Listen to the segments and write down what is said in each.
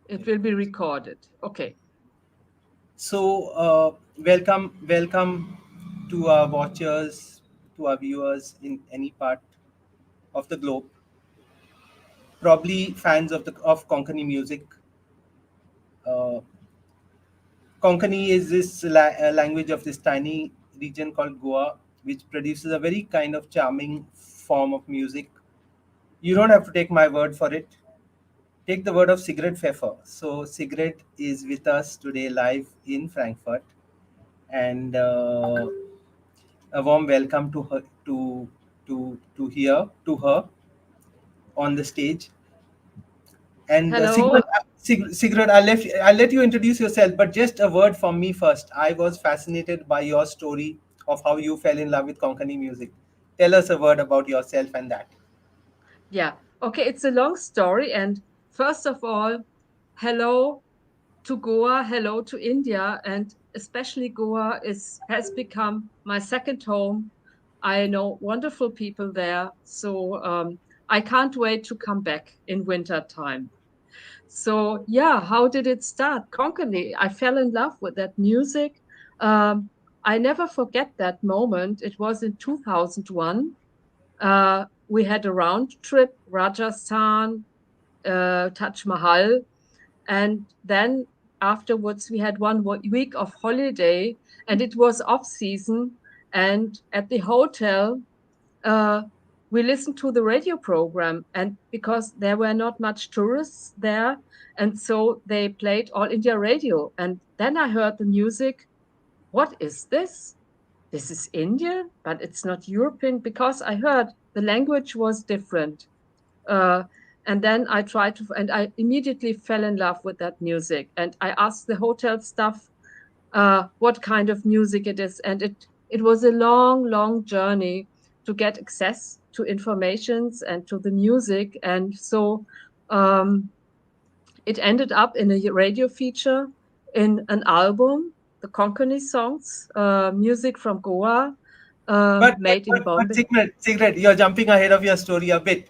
It will be recorded. Okay. So, welcome to our watchers, to our viewers in any part of the globe. Probably fans of Konkani music. Uh, Konkani is this language of this tiny region called Goa, which produces a very kind of charming form of music. You don't have to take my word for it. Take the word of Sigrid Pfeffer. So, Sigrid is with us today live in Frankfurt, and a warm welcome to her to her on the stage. And Hello. Sigrid, I'll let you introduce yourself, but just a word from me first. I was fascinated by your story of how you fell in love with Konkani music. Tell us a word about yourself and that. Yeah. Okay. It's a long story. And first of all, hello to Goa, hello to India, and especially Goa has become my second home. I know wonderful people there, so I can't wait to come back in winter time. So yeah, how did it start? Konkani. I fell in love with that music. Um, I never forget that moment. It was in 2001. We had a round trip, Rajasthan, Taj Mahal, and then afterwards we had one week of holiday, and it was off season. And at the hotel, uh, we listened to the radio program, and because there were not much tourists there, and so they played all India radio. And then I heard the music. What is this? This is Indian, but it's not European, because I heard the language was different. Uh, and then I tried to, and I immediately fell in love with that music. And I asked the hotel staff what kind of music it is. And it was a long, long journey to get access to informations and to the music. And so um, it ended up in a radio feature, in an album, the Konkani songs, music from Goa, But but made in but, but Bombay. Sigrid, you're jumping ahead of your story a bit.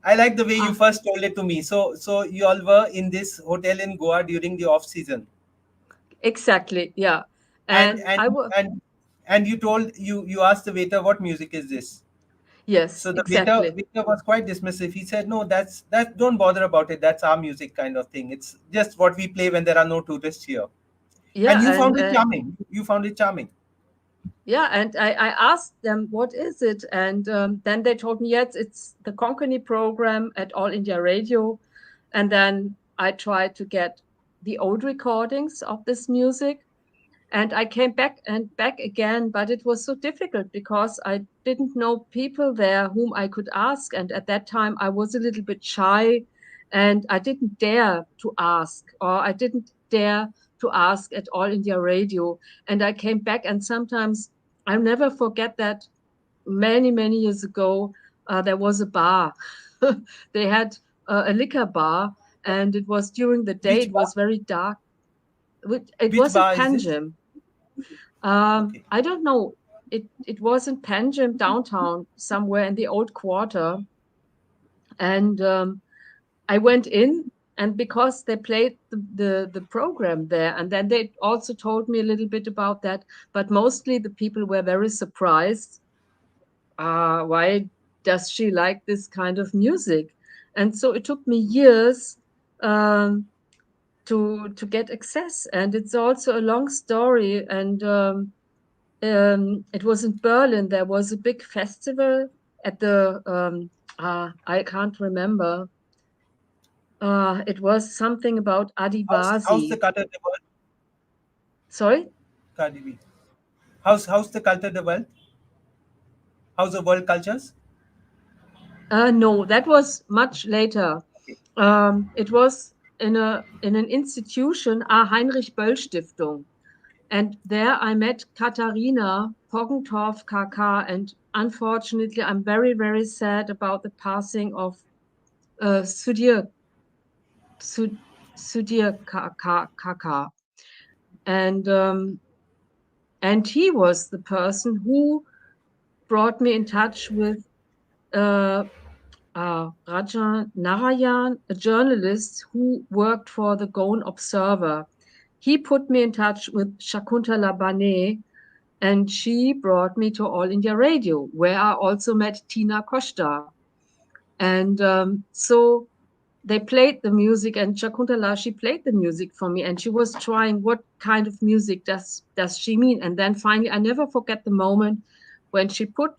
I like the way you Ah, first told it to me. So you all were in this hotel in Goa during the off season, exactly, yeah. and And and I was, and and you asked the waiter what music is this. yes, So the waiter exactly. waiter was quite dismissive. He said, "No, that don't bother about it. That's our music kind of thing. It's just what we play when there are no tourists here." And Yeah, you and found it charming. You found it charming. yeah, and I asked them, what is it? And then they told me, yes, it's the Konkani program at All India Radio. And then I tried to get the old recordings of this music. And I came back and back again, but it was so difficult because I didn't know people there whom I could ask. And at that time, I was a little bit shy, and I didn't dare to ask, or I didn't dare to ask at All India Radio. And I came back, and sometimes I'll never forget that many, many years ago, there was a bar. They had a liquor bar, and it was during the day, Which it bar? was very dark. It Which was in bar is this? Panjim. Okay. I don't know. It was in Panjim downtown, somewhere in the old quarter, and I went in, and because they played the program there, and then they also told me a little bit about that, but mostly the people were very surprised. Why does she like this kind of music? And so it took me years um, to get access, and it's also a long story. And it was in Berlin. There was a big festival at the I can't remember. It was something about How's the Adivasi. culture the world? Sorry? Cardi B. How's the culture the world? How's the world cultures? No, that was much later. Okay. It was in an institution, Heinrich Böll Stiftung, and there I met Katharina Poggentorf KK. And unfortunately, I'm very, very sad about the passing of Sudhir Su- Sudhir KK. And and he was the person who brought me in touch with uh, Raja Narayan, a journalist who worked for the Goan Observer. He put me in touch with Shakuntala Bane, and she brought me to All India Radio, where I also met Tina Costa. And so they played the music, and Shakuntala, she played the music for me, and she was trying what kind of music does she mean. And then finally, I never forget the moment when she put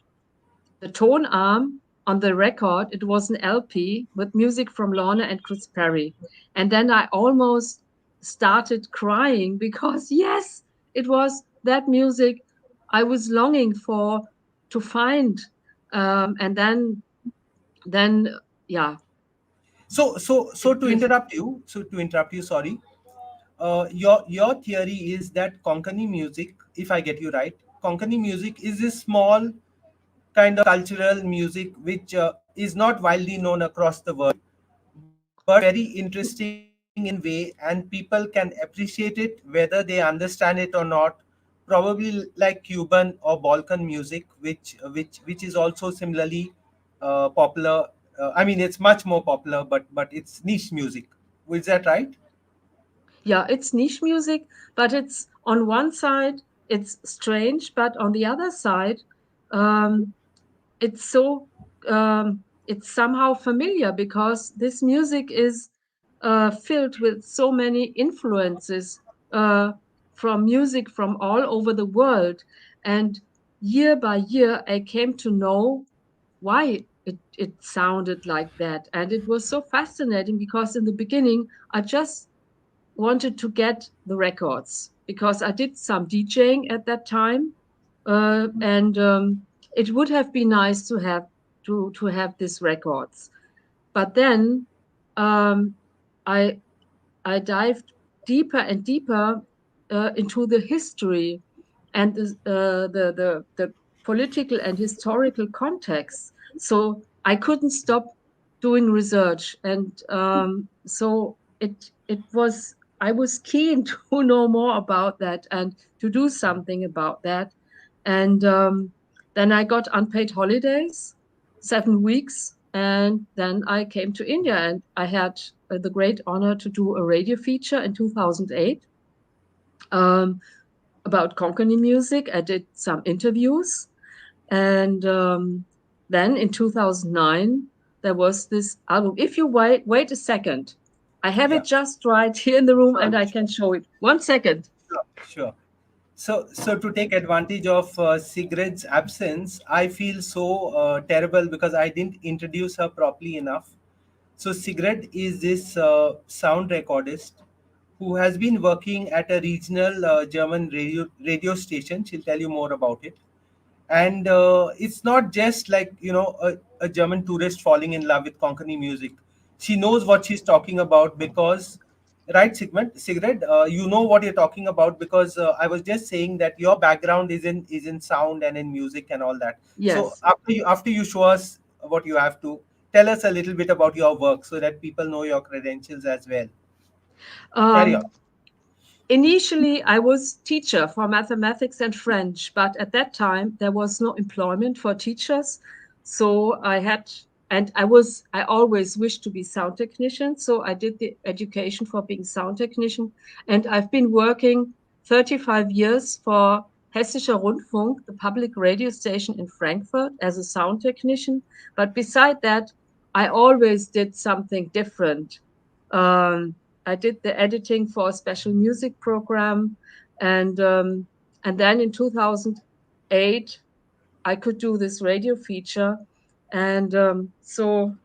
the tone arm on the record. It was an LP with music from Lorna and Chris Perry. And then I almost started crying because, yes, it was that music I was longing for to find. And then, yeah, So it to just, interrupt you, sorry. Your theory is that Konkani music, if I get you right, Konkani music is a small kind of cultural music which is not widely known across the world, but very interesting in way, and people can appreciate it whether they understand it or not. Probably like Cuban or Balkan music, which is also similarly popular. I mean, it's much more popular, but it's niche music. Is that right? yeah, it's niche music, but it's on one side, it's strange, but on the other side, um, it's so it's somehow familiar because this music is filled with so many influences uh, from music from all over the world. And year by year, I came to know why it sounded like that. And it was so fascinating because in the beginning, I just wanted to get the records because I did some DJing at that time, and it would have been nice to have to have these records. But then um, I I dived deeper and deeper into the history and the political and historical context. So I couldn't stop doing research, and so it was I was keen to know more about that and to do something about that. And then I got unpaid holidays, 7 weeks, and then I came to India, and I had the great honor to do a radio feature in 2008 um, about Konkani music. I did some interviews, and then in 2009 there was this album. If you wait a second, I have Yeah. it just right here in the room, and Sure. I can show it. 1 second. Sure. Sure. So to take advantage of Sigrid's absence, I feel so terrible because I didn't introduce her properly enough. So Sigrid is this sound recordist who has been working at a regional German radio station. She'll tell you more about it. And it's not just like a German tourist falling in love with Konkani music. She knows what she's talking about because, right, Sigrid, you know what you're talking about because I was just saying that your background is in sound and in music and all that. So Yes. after you show us what you have to tell us a little bit about your work so that people know your credentials as well. Carry on. Um, Initially, I was teacher for mathematics and French, but at that time there was no employment for teachers. So I always wished to be sound technician. So I did the education for being sound technician. And I've been working 35 years for Hessischer Rundfunk, the public radio station in Frankfurt, as a sound technician. But beside that, I always did something different. Um, I did the editing for a special music program, and then in 2008 I could do this radio feature, and so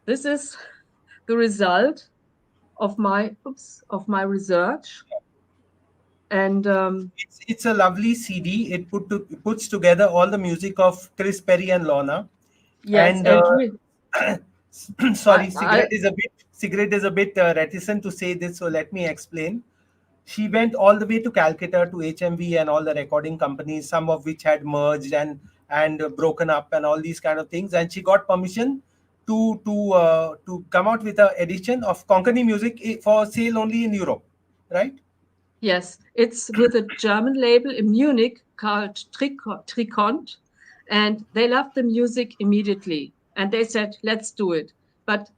this is the result of my research, and It's a lovely CD. It puts together all the music of Chris Perry and Lorna, yes, and and sorry, I Sigrid is a bit reticent to say this, so let me explain. She went all the way to Calcutta to HMV and all the recording companies, some of which had merged and broken up and all these kind of things, and she got permission to come out with a edition of Konkani music for sale only in Europe, right? yes, it's with a German label in Munich called Tricont, and they loved the music immediately. and they said, let's do it. But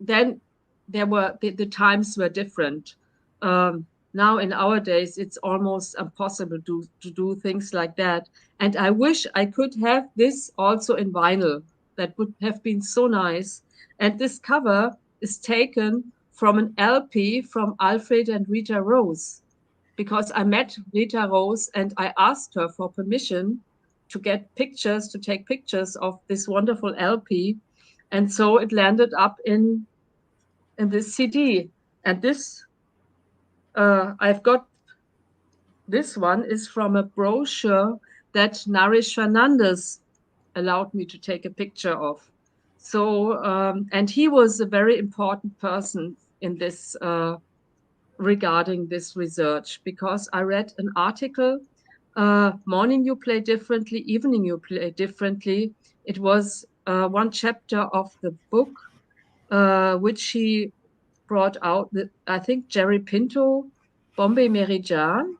then the times were different. Now in our days, it's almost impossible to do things like that. And I wish I could have this also in vinyl. That would have been so nice. And this cover is taken from an LP from Alfred and Rita Rose, because I met Rita Rose and I asked her for permission to get pictures, to take pictures of this wonderful LP. And so it landed up in this CD. And this, I've got, this one is from a brochure that Narish Fernandez allowed me to take a picture of. So, and he was a very important person in this, regarding this research, because I read an article, morning you play differently, evening you play differently. It was one chapter of the book, which he brought out, I think Jerry Pinto, Bombay Meridian.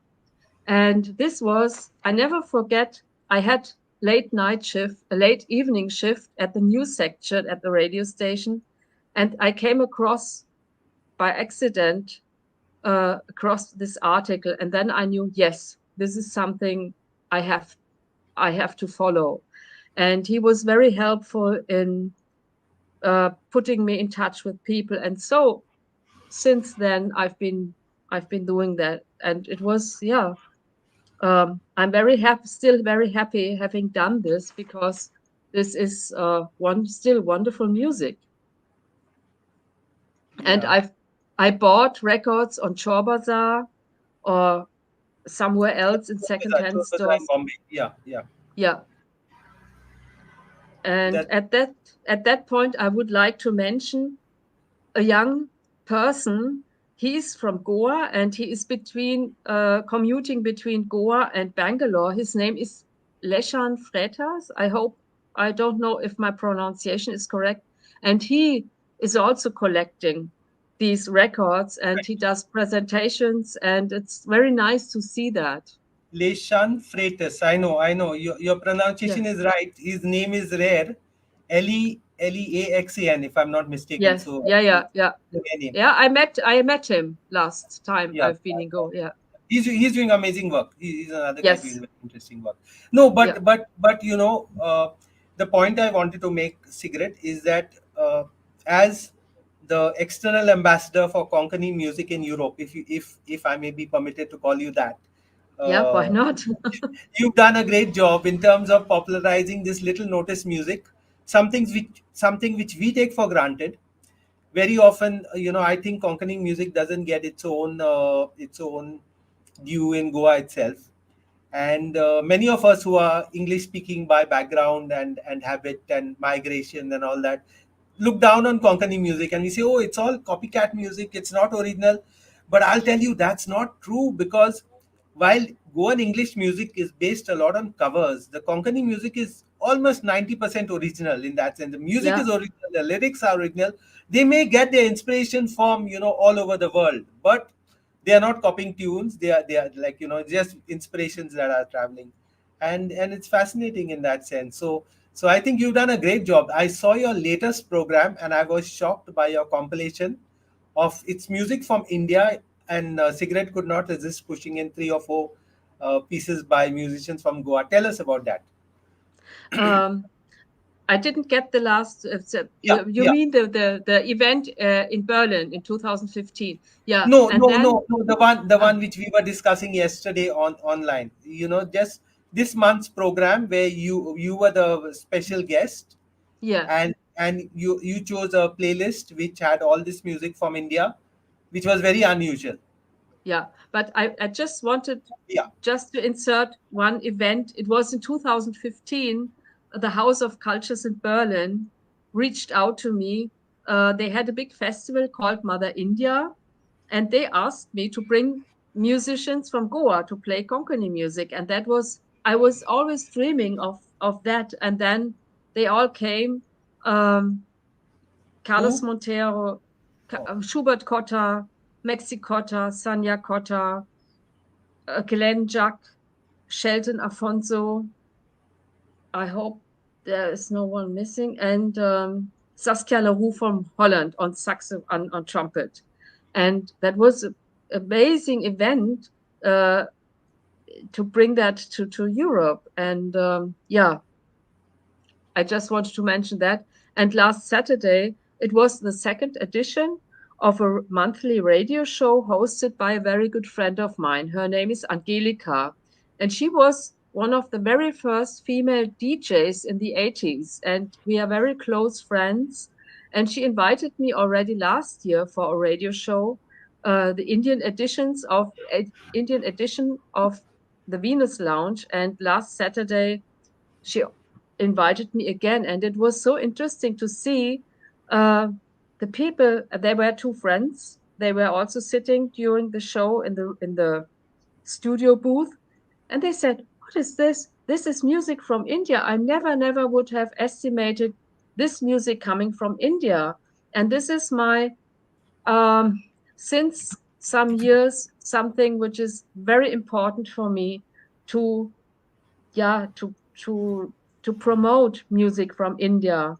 And this was, I never forget, I had late night shift, a late evening shift at the news section at the radio station. And I came across by accident across this article. And then I knew, yes, this is something I have to follow. And he was very helpful in putting me in touch with people. And so since then I've been doing that, and it was, yeah, I'm very happy, still very happy having done this, because this is still wonderful music. And Yeah. I bought records on Chor Bazaar or somewhere else in secondhand stores. Bombay. Yeah, yeah. Yeah. And That at that point I would like to mention a young person. He's from Goa and he is commuting between Goa and Bangalore. His name is Leshan Freitas. I don't know if my pronunciation is correct. And he is also collecting these records and he does presentations, and it's very nice to see that. Leshan Freitas. I know. Your Yeah. pronunciation is right. His name is rare. Leaxan, if I'm not mistaken. Yes. So Yeah. it's Yeah. Yeah. a rare name. Yeah. I met him last time Yeah, I've been in Goa. Yeah. he's doing amazing work. He's another guy doing Yes. very interesting work. No, Yeah. but the point I wanted to make, Sigrid, is that as the external ambassador for Konkani music in Europe, if I may be permitted to call you that, Yeah. Why uh, not? you've done a great job in terms of popularizing this little notice music, something which we take for granted very often. I think Konkani music doesn't get its own due in Goa itself, and many of us who are English speaking by background and habit and migration and all that look down on Konkani music, and we say, oh, it's all copycat music, it's not original. But I'll tell you that's not true, because while Goan English music is based a lot on covers, the Konkani music is almost 90% original in that sense. The music is Yeah. original, the lyrics are original. They may get their inspiration from all over the world, but they are not copying tunes. They are like just inspirations that are traveling, and it's fascinating in that sense. So I think you've done a great job. I saw your latest program and I was shocked by your compilation of its music from India. And Sigrid could not resist pushing in three or four pieces by musicians from Goa. Tell us about that. Um, I didn't get the last. Yeah, You yeah. mean the event in Berlin in 2015? Yeah, No, and no, then no, no. The one uh, which we were discussing yesterday on online. Just this month's program where you were the special guest, yeah, and you chose a playlist which had all this music from India, which was very unusual. yeah. But I just wanted Yeah. just to insert one event. It was in 2015. The House of Cultures in Berlin reached out to me. They had a big festival called Mother India, and they asked me to bring musicians from Goa to play Konkani music. And that was, I was always dreaming of that. And then they all came. Um, Carlos Who? Montero, Oh, Schubert Cotta, Maxi Cotta, Sanya Cotta, Glenn Jack, Shelton Afonso. I hope there is no one missing, and Saskia Leroux from Holland on on trumpet, and that was an amazing event uh, to bring that to Europe, and yeah, I just wanted to mention that. And last Saturday, it was the second edition of a monthly radio show hosted by a very good friend of mine. Her name is Angelika, and she was one of the very first female DJs in the 80s, and we are very close friends. And she invited me already last year for a radio show, the Indian edition of the Venus Lounge. And last Saturday, she invited me again, and it was so interesting to see uh, the people. They were two friends. They were also sitting during the show in the studio booth, and they said, "What is this? This is music from India. I never would have estimated this music coming from India." And this is my um, since some years something which is very important for me to yeah to promote music from India.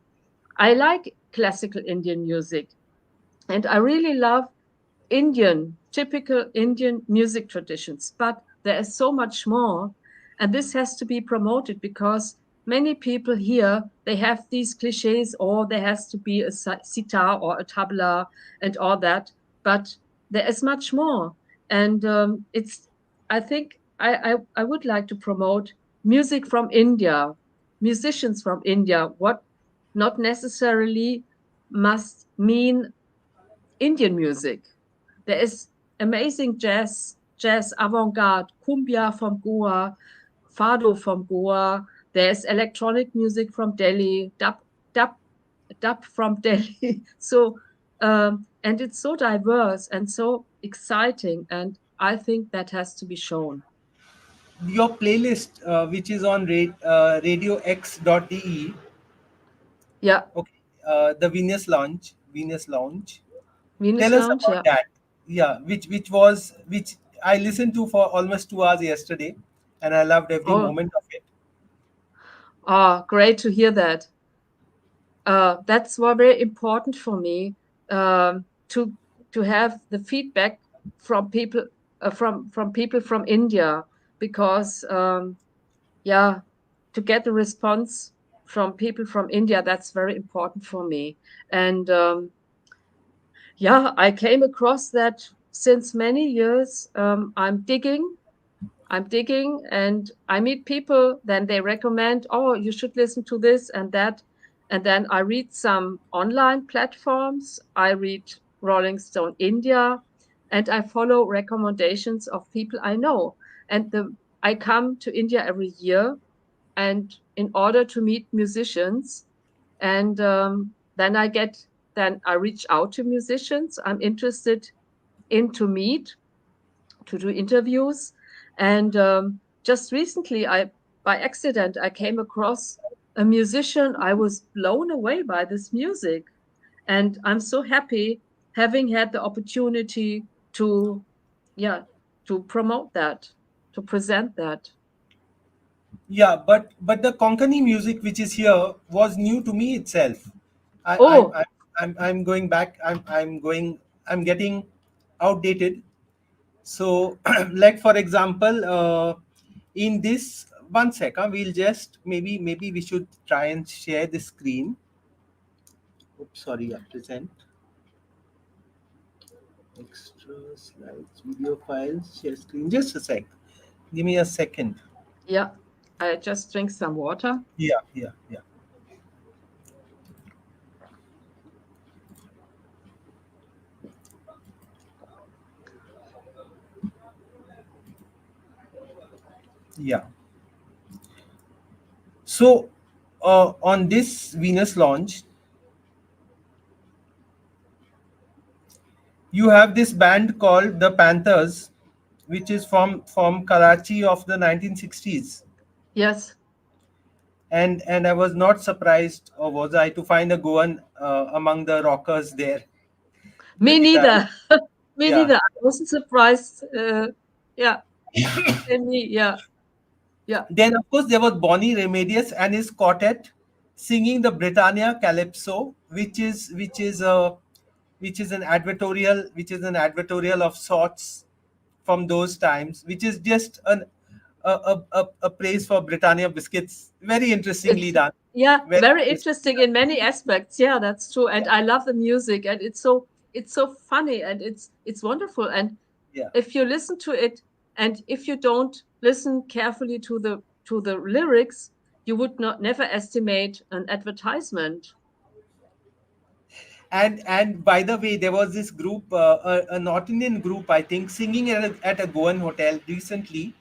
I like classical Indian music, and I really love typical Indian music traditions, but there is so much more, and this has to be promoted because many people here, they have these cliches, or there has to be a sitar or a tabla and all that, but there is much more, and I think I would like to promote music from India, musicians from India, what not necessarily must mean Indian music. There is amazing jazz avant-garde, cumbia from Goa, fado from Goa. There's electronic music from Delhi, dub, dub from Delhi. So, and it's so diverse and so exciting, and I think that has to be shown. Your playlist, which is on radiox.de, Yeah, okay, the Venus Lounge. Venus Tell us Lounge. about Yeah. that. Yeah, which I listened to for almost 2 hours yesterday, and I loved every Oh, moment of it. oh, great to hear that. That's very important for me, to have the feedback from people, from people from India, because yeah, to get the response from people from India, that's very important for me. And yeah, I came across that since many years. I'm digging, and I meet people, then they recommend, oh, you should listen to this and that. And then I read some online platforms. I read Rolling Stone India, and I follow recommendations of people I know. And I come to India every year, and in order to meet musicians, and then I reach out to musicians I'm interested in to meet, to do interviews. And just recently, by accident, I came across a musician. I was blown away by this music. And I'm so happy having had the opportunity to, yeah, to promote that, to present that. Yeah, but the Konkani music which is here was new to me itself. I I'm Oh, I'm I'm going back. I'm getting outdated. So, like for example, in this one second, we'll just maybe we should try and share the screen. Oops, sorry, present extra slides, video files, share screen. Just a sec. Give me a second. yeah, I just drink some water. Yeah. Yeah. So, on this Venus launch, you have this band called the Panthers, which is from Karachi of the 1960s. Yes, And I was not surprised, or was I, to find a Goan among the rockers there, the me neither. guitarist. Me Yeah. neither. I wasn't surprised. Yeah, and me, yeah, yeah. Then of course there was Bonnie Remedios and his quartet. singing the Britannia Calypso, which is an advertorial of sorts from those times, which is just a praise for Britannia biscuits. Very interestingly It's done. yeah, Very very interestingly interesting done. in many aspects. Yeah, that's true. And Yeah, I love the music, and it's so funny, and it's wonderful. And yeah. if you listen to it, and if you don't listen carefully to the lyrics, you would not never estimate an advertisement. And by the way, there was this group, a North Indian group, I think, singing at a Goan hotel recently.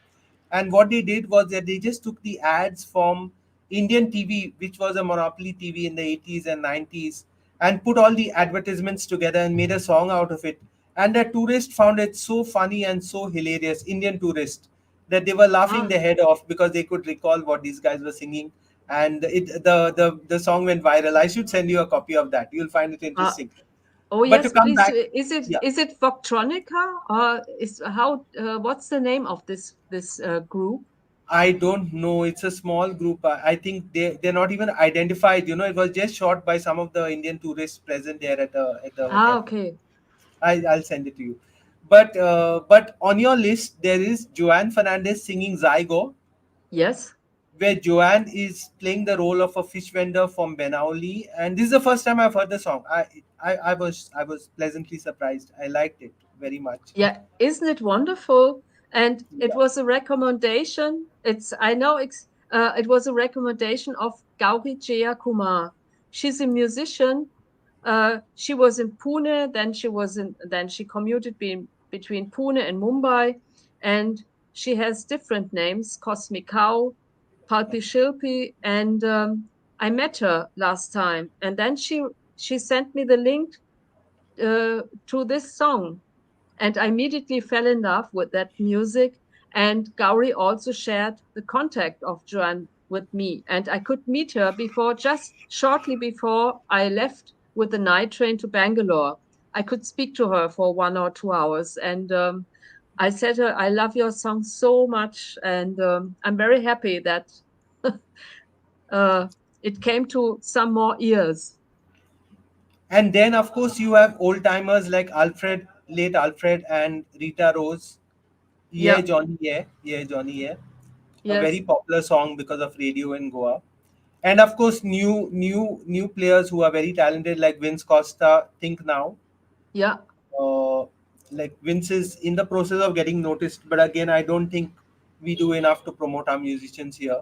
And what they did was that they just took the ads from Indian TV, which was a monopoly TV in the 80s and 90s, and put all the advertisements together and made a song out of it. And the tourist found it so funny and so hilarious, Indian tourist, that they were laughing Ah, their head off because they could recall what these guys were singing. And the song went viral. I should send you a copy of that. You'll find it ah, interesting. oh But to yes, come please. back, yeah, Is it Voctronica, or is how what's the name of this group? I don't know. It's a small group. I think they're not even identified. You know, it was just shot by some of the Indian tourists present there at the Ah, hotel. okay. I'll send it to you. But on your list there is Joanne Fernandez singing Zygo, Yes. where Joanne is playing the role of a fish vendor from Benauli, and this is the first time I've heard the song. I was pleasantly surprised. I liked it very much. Yeah, isn't it wonderful? And it Yeah. was a recommendation. It was a recommendation of Gauri Jaya Kumar. She's a musician. She was in Pune, then she commuted between Pune and Mumbai, and she has different names: Cosmic Cow, Palpi Shilpi, and I met her last time, and then she sent me the link to this song, and I immediately fell in love with that music. And Gauri also shared the contact of Joanne with me, and I could meet her before, just shortly before I left with the night train to Bangalore. I could speak to her for 1 or 2 hours, and I said her, "I love your song so much," and I'm very happy that uh, it came to some more ears. And then, of course, you have old timers like Alfred, late Alfred, and Rita Rose. Yeah, Yeah, Johnny, yeah, yeah, Johnny, yeah. A very yes, popular song because of radio in Goa. And of course, new players who are very talented like Vince Costa. Think now, yeah. uh, like Vince is in the process of getting noticed, but again, I don't think we do enough to promote our musicians here.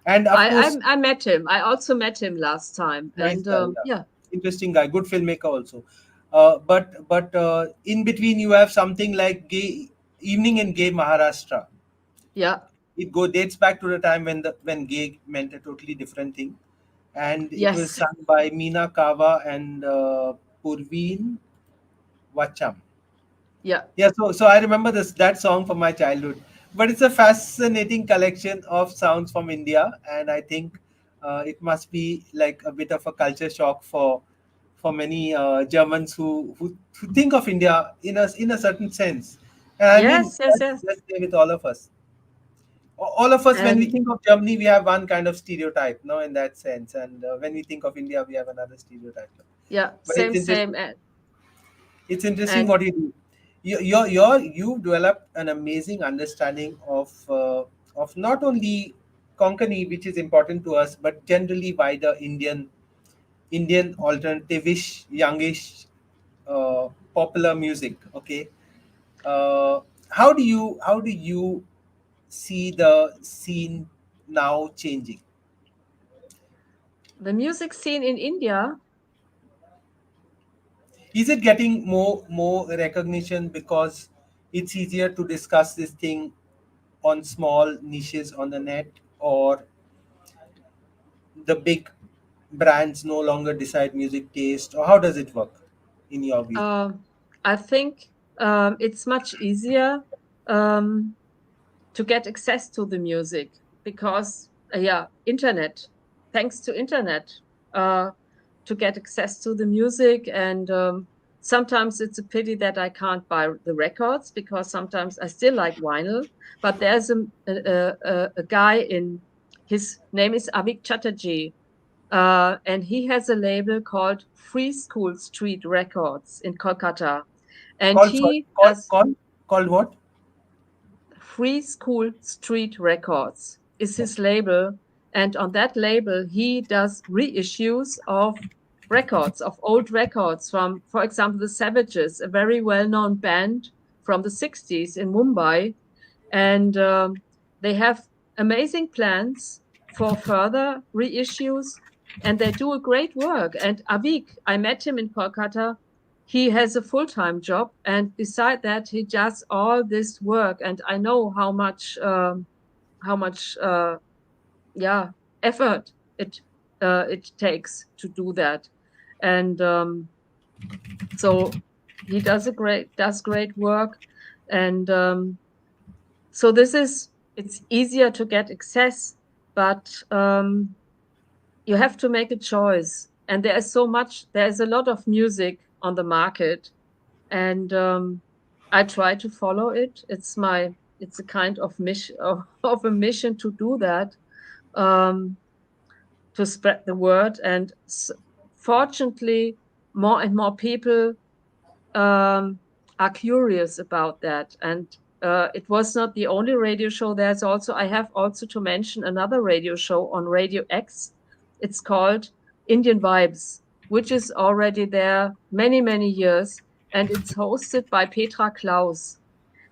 And of course, I met him. I also met him last time, nice and guy, yeah, yeah, interesting guy, good filmmaker also. But in between, you have something like Gay Evening in Gay Maharashtra. yeah, It go dates back to the time when gay meant a totally different thing, and it was yes, sung by Meena Kava and Purveen Vacham. yeah, Yeah, so I remember that song from my childhood. But it's a fascinating collection of sounds from India, and I think it must be like a bit of a culture shock for many Germans who think of India in a certain sense. And I mean yes, yes, yes. that's there with all of us. All of us, when we And think of Germany, we have one kind of stereotype, no, in that sense, and when we think of India, we have another stereotype. yeah, But it's same, same. interesting. It's interesting And what you do. You've developed an amazing understanding of not only Konkani, which is important to us, but generally wider Indian alternative-ish, youngish, popular music. Okay, uh, how do you see the scene now changing? the music scene in India, Is it getting more recognition because it's easier to discuss this thing on small niches on the net, or the big brands no longer decide music taste, or how does it work in your view? uh, I think it's much easier um, to get access to the music because, yeah, internet. Thanks to internet, uh, to get access to the music, and sometimes it's a pity that I can't buy the records because sometimes I still like vinyl. But there's a guy in his name is Avik Chatterjee, and he has a label called Free School Street Records in Kolkata. And Called sorry, he does called what? Free School Street Records is his label. And on that label, he does reissues of records, of old records from, for example, the Savages, a very well-known band from the 60s in Mumbai. And they have amazing plans for further reissues, and they do a great work. And Avik, I met him in Kolkata. He has a full-time job, and beside that, he does all this work. And I know how much, yeah, effort it takes to do that. And so he does great work, and so it's easier to get access, but you have to make a choice. And there's a lot of music on the market, and I try to follow it. It's a kind of mission of a mission to do that, um, to spread the word. And fortunately, more and more people are curious about that. And it was not the only radio show. I have also to mention another radio show on Radio X. It's called Indian Vibes, which is already there many, many years. And it's hosted by Petra Klaus.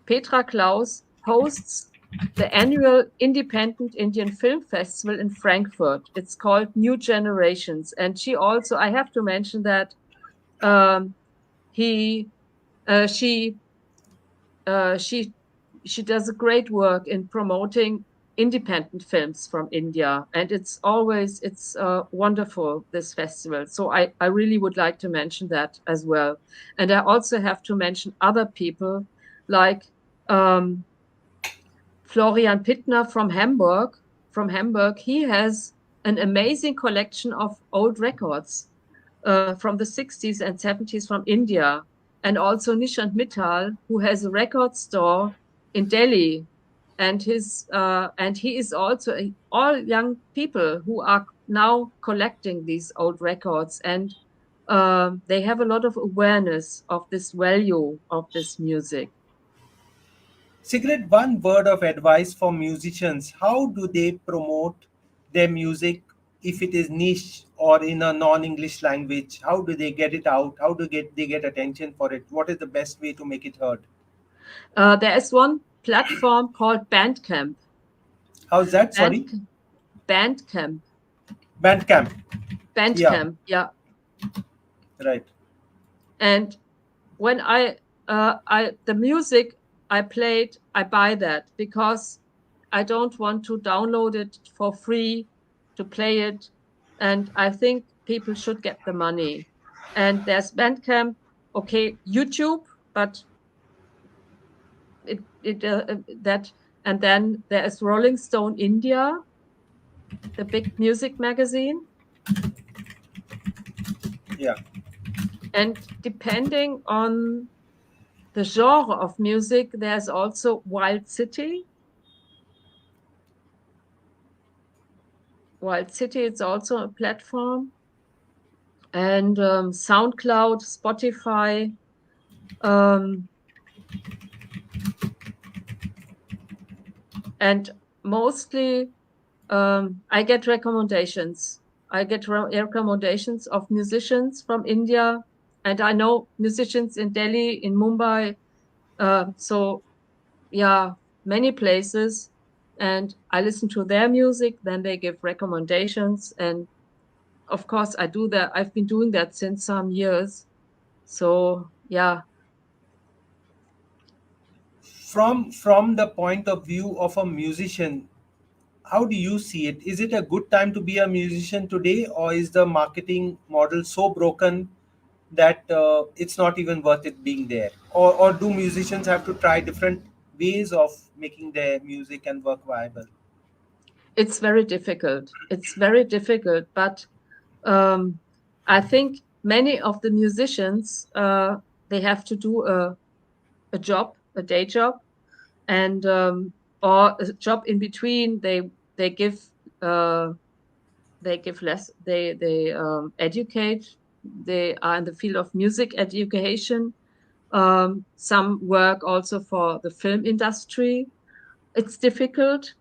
Petra Klaus hosts the annual Independent Indian Film Festival in Frankfurt. It's called New Generations. And I have to mention that um, he she she does a great work in promoting independent films from India, and it's wonderful, this festival. So I really would like to mention that as well. And I also have to mention other people like um, Florian Pittner from Hamburg. He has an amazing collection of old records from the 60s and 70s from India, and also Nishant Mittal, who has a record store in Delhi, and he is also all young people who are now collecting these old records, and they have a lot of awareness of this value of this music. Sigrid, one word of advice for musicians. How do they promote their music if it is niche or in a non-English language? How do they get it out? How do they get attention for it? What is the best way to make it heard? There is one platform called Bandcamp. How's that? Sorry? Band, Bandcamp. Bandcamp. Yeah, Bandcamp, yeah. right. And when the music I played, I buy that because I don't want to download it for free to play it. And I think people should get the money. And there's Bandcamp, okay, YouTube, but that, and then there is Rolling Stone India, the big music magazine. Yeah. And depending on the genre of music, there's also Wild City. Wild City, it's also a platform. And SoundCloud, Spotify. And mostly I get recommendations. I get recommendations of musicians from India. And I know musicians in Delhi, in Mumbai. So, yeah, many places. And I listen to their music, then they give recommendations. And of course, I do that. I've been doing that since some years. So, yeah. From the point of view of a musician, how do you see it? Is it a good time to be a musician today, or is the marketing model so broken that it's not even worth it being there? Or do musicians have to try different ways of making their music and work viable? It's very difficult. It's very difficult. But I think many of the musicians, they have to do a job, a day job, and or a job in between. They give they give less. They educate. They are in the field of music education. Some work also for the film industry. It's difficult.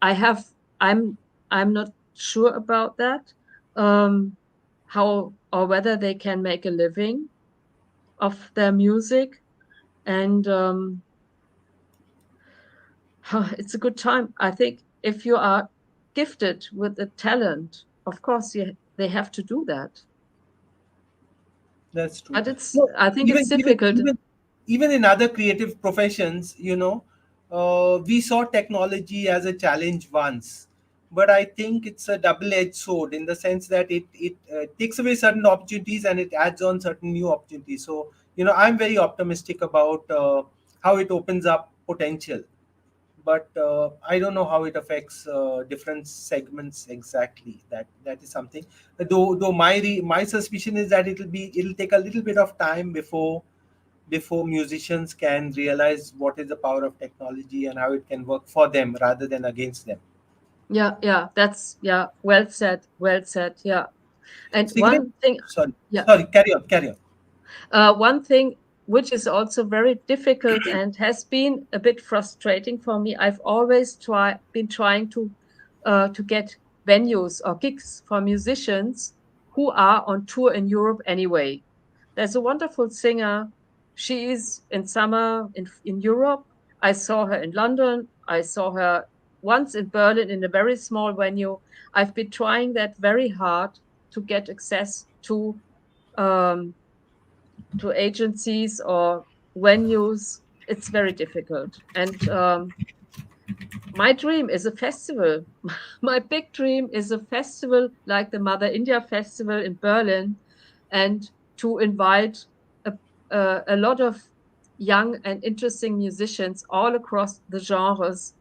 I have. I'm. I'm not sure about that. Um, how or whether they can make a living of their music, and it's a good time. I think if you are gifted with a talent, of course they have to do that. That's true. But it's, No, I think even it's even difficult. even even in other creative professions, we saw technology as a challenge once, but I think it's a double-edged sword in the sense that it takes away certain opportunities and it adds on certain new opportunities. So I'm very optimistic about how it opens up potential, but I don't know how it affects different segments exactly. That is something. Though my suspicion is that it'll take a little bit of time before musicians can realize what is the power of technology and how it can work for them rather than against them. Yeah, yeah, that's, yeah, well said, well said. Yeah. And Sigrid, one thing, sorry, yeah, sorry, carry on. one thing which is also very difficult and has been a bit frustrating for me. I've always been trying to get venues or gigs for musicians who are on tour in Europe anyway. There's a wonderful singer. She is in summer in Europe. I saw her in London. I saw her once in Berlin in a very small venue. I've been trying that very hard to get access um, to agencies or venues. It's very difficult. And my dream is a festival. My big dream is a festival like the Mother India Festival in Berlin, and to invite a, a lot of young and interesting musicians all across the genres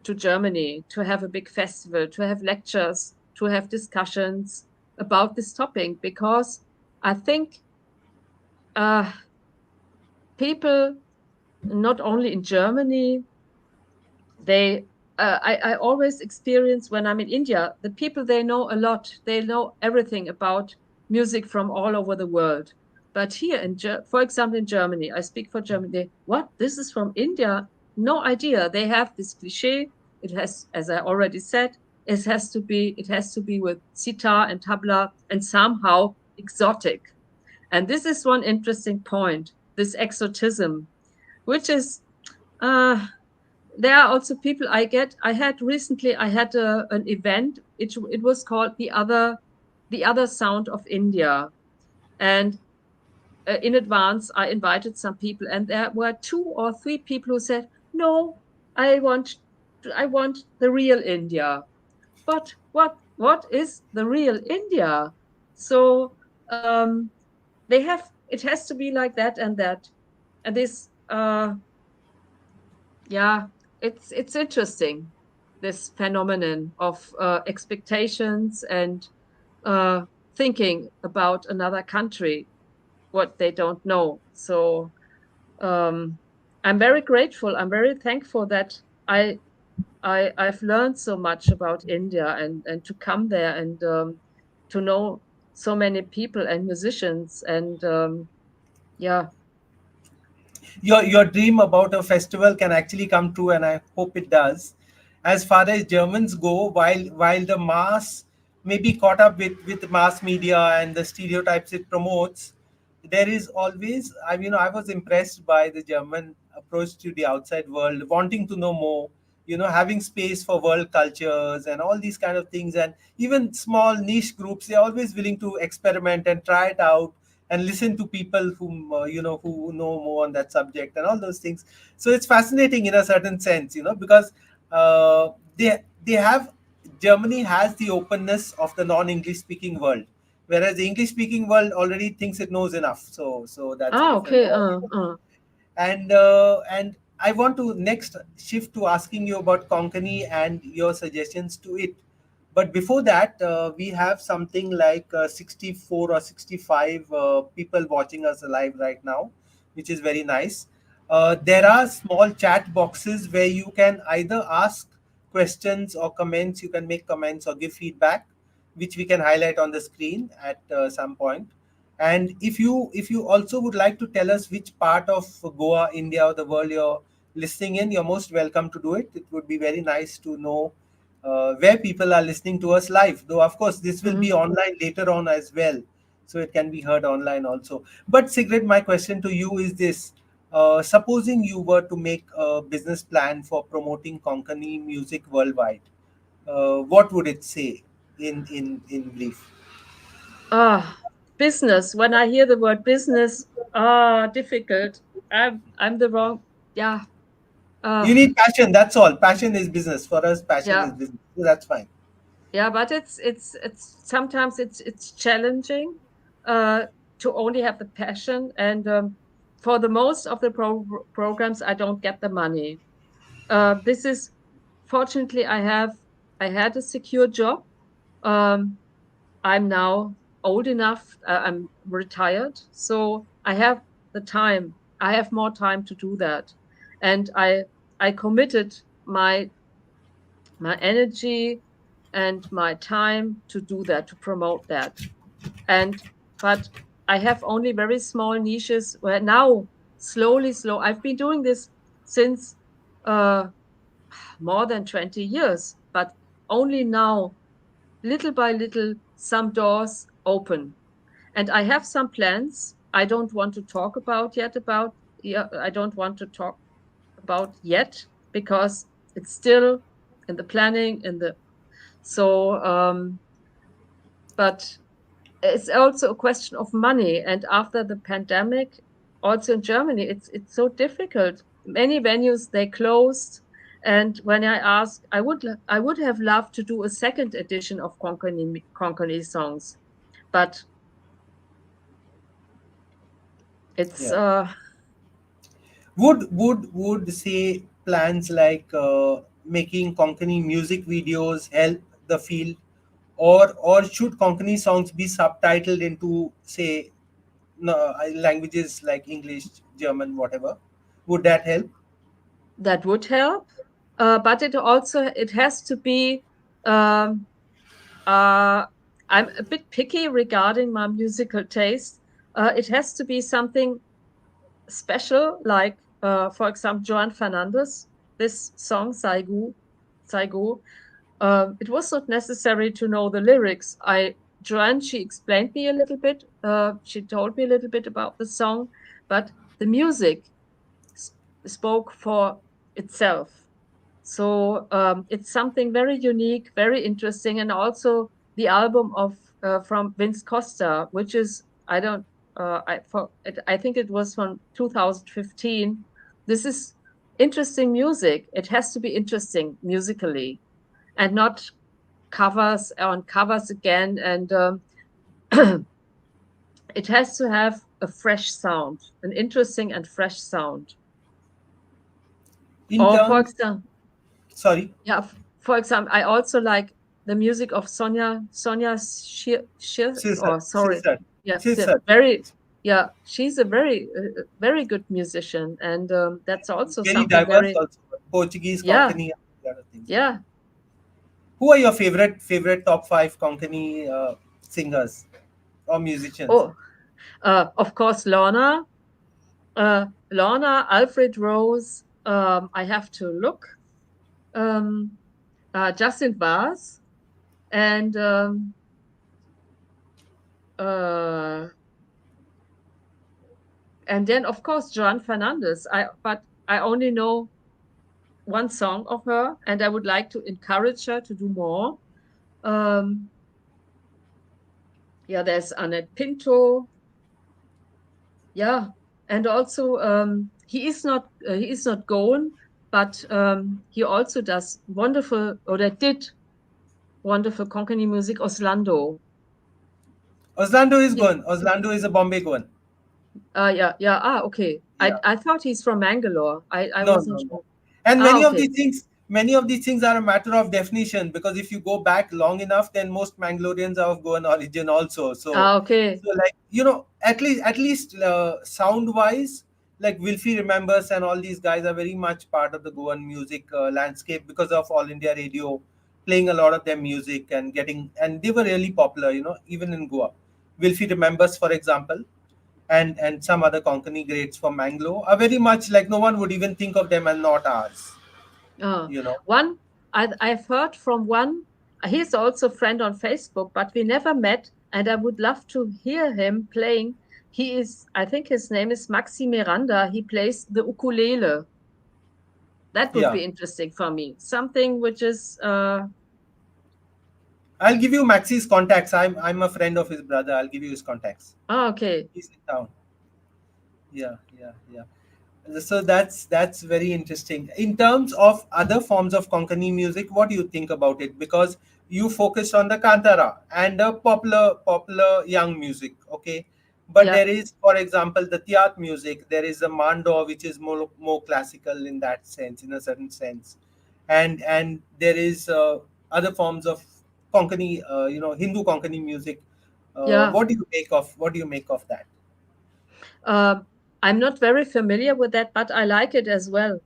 to Germany, to have a big festival, to have lectures, to have discussions about this topic, because I think uh, people, not only in Germany, they I always experience when I'm in India, the people, they know a lot. They know everything about music from all over the world. But here for example, in Germany, I speak for Germany. What? This is from India? No idea. They have this cliche. It has, as I already said, it has to be with sitar and tabla and somehow exotic. And this is one interesting point, this exotism, which is uh, there are also people I had an event. It was called the other sound of India, and in advance I invited some people, and there were two or three people who said, no, i want I want the real India. But what is the real India? So they have it has to be like that and that. And this yeah, it's interesting, this phenomenon of expectations and uh, thinking about another country, what they don't know. So um, I'm very grateful. I'm very thankful that I I've learned so much about India, and to come there and to know so many people and musicians, and yeah. Your dream about a festival can actually come true, and I hope it does. As far as Germans go, while the mass may be caught up with mass media and the stereotypes it promotes, there is always I was impressed by the German approach to the outside world, wanting to know more, having space for world cultures and all these kind of things, and even small niche groups, they're always willing to experiment and try it out and listen to people who know more on that subject and all those things. So it's fascinating in a certain sense, because they have Germany has the openness of the non-English speaking world, whereas the English speaking world already thinks it knows enough. So that's a Ah, different okay. ball. And I want to next shift to asking you about Konkani and your suggestions to it. But before that, we have something like 64 or 65 people watching us live right now, which is very nice. There are small chat boxes where you can either ask questions or comments. You can make comments or give feedback. which we can highlight on the screen at some point. And if you also would like to tell us which part of Goa, India, or the world you're listening in, you're most welcome to do it. It would be very nice to know where people are listening to us live. Though of course this will be Mhm. online later on as well, so it can be heard online also. But Sigrid, my question to you is this: supposing you were to make a business plan for promoting Konkani music worldwide, what would it say in brief? Ah, business. When I hear the word business, difficult. I'm the wrong. Yeah. You Uh, need passion. That's all. Passion is business. For us, passion is yeah. business. So that's fine. Yeah. But it's sometimes it's challenging, uh, to only have the passion, and for the most of the programs, I don't get the money. This is fortunately I had a secure job. Um, I'm now old enough. I'm retired, so I have the time. I have more time to do that, and I committed my my energy and my time to do that, to promote that. And but I have only very small niches where now slow. I've been doing this since uh, more than 20 years, but only now, little by little, some doors open. And I have some plans I don't want to talk about yet about, yeah, I don't want to talk about yet because it's still in the planning in the so but it's also a question of money. And after the pandemic, also in Germany, it's so difficult. Many venues they closed. And when I asked, I would have loved to do a second edition of Konkani songs, but it's Yeah. Would say plans like making Konkani music videos help the field, or should Konkani songs be subtitled into, say, no, languages like English, German, whatever? Would that help? that would help. But it has to be. Um, uh, I'm a bit picky regarding my musical taste. It has to be something special, like for example, Joan Fernandez. This song Saigu. It was not necessary to know the lyrics. Joanne, she explained me a little bit. She told me a little bit about the song, but the music spoke for itself. So it's something very unique, very interesting, and also the album of from Vince Costa, which is I think it was from 2015. This is interesting music. It has to be interesting musically, and not covers on covers again. And it has to have a fresh sound, an interesting and fresh sound. In Or for terms, example, sorry, yeah, for example, I also like the music of Sonia Silsat, or sorry, Silsat, yeah, Silsat. very, yeah, she's a very good musician, and that's also Very something diverse very, also. Portuguese, yeah, Konkani, and a lot of things. yeah. Who are your favorite top five Konkani singers or musicians? Oh, of course, Lorna, Alfred Rose. I have to look. Um, Justin Vaz, and uh, then of course Joan Fernandez. But I only know one song of her, and I would like to encourage her to do more. Um, yeah, there's Annette Pinto. Yeah, and also he is not Goan, but he also does wonderful, or that did wonderful Konkani music. Oslando. Oslando is He, Goan. Oslando is a Bombay Goan. yeah, yeah. Okay. Yeah. I thought he's from Mangalore. I No, wasn't no, no. sure. And Ah, okay. many of these things are a matter of definition, because if you go back long enough, then most Mangaloreans are of Goan origin also. Ah, okay. So like at least sound wise, like Wilfie remembers and all these guys are very much part of the Goan music landscape because of All India Radio playing a lot of their music and getting, and they were really popular, even in Goa. Wilfie Remembers, for example, and some other Konkani greats from Manglo are very much like no one would even think of them as not ours, Uh, you know. one, I've heard from one, he's also a friend on Facebook, but we never met, and I would love to hear him playing. He is, I think his name is Maxi Miranda. He plays the ukulele. That would Yeah. be interesting for me. Something which is, I'll give you Maxi's contacts. I'm a friend of his brother. I'll give you his contacts. okay. He's in town. Yeah, yeah, yeah. So that's very interesting. In terms of other forms of Konkani music, what do you think about it? Because you focused on the kantara and the popular young music, okay? But Yeah, there is, for example, the Tiat music. There is a mando, which is more classical in that sense, in a certain sense, and there is other forms of Konkani, Hindu Konkani music. yeah. What do you make of that? Um, I'm not very familiar with that, but I like it as well.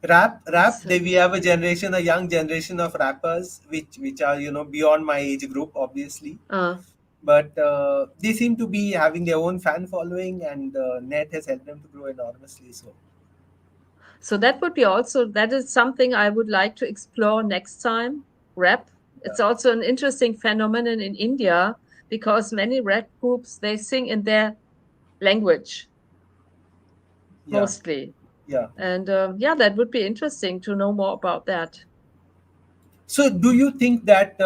Rap. It's, We have a young generation of rappers, which are beyond my age group, obviously. uh, But they seem to be having their own fan following, and net has helped them to grow enormously. So so that would be also, that is something I would like to explore next time. Rap. yeah, It's also an interesting phenomenon in India because many rap groups they sing in their language yeah, mostly. yeah. And yeah, that would be interesting to know more about that. So do you think that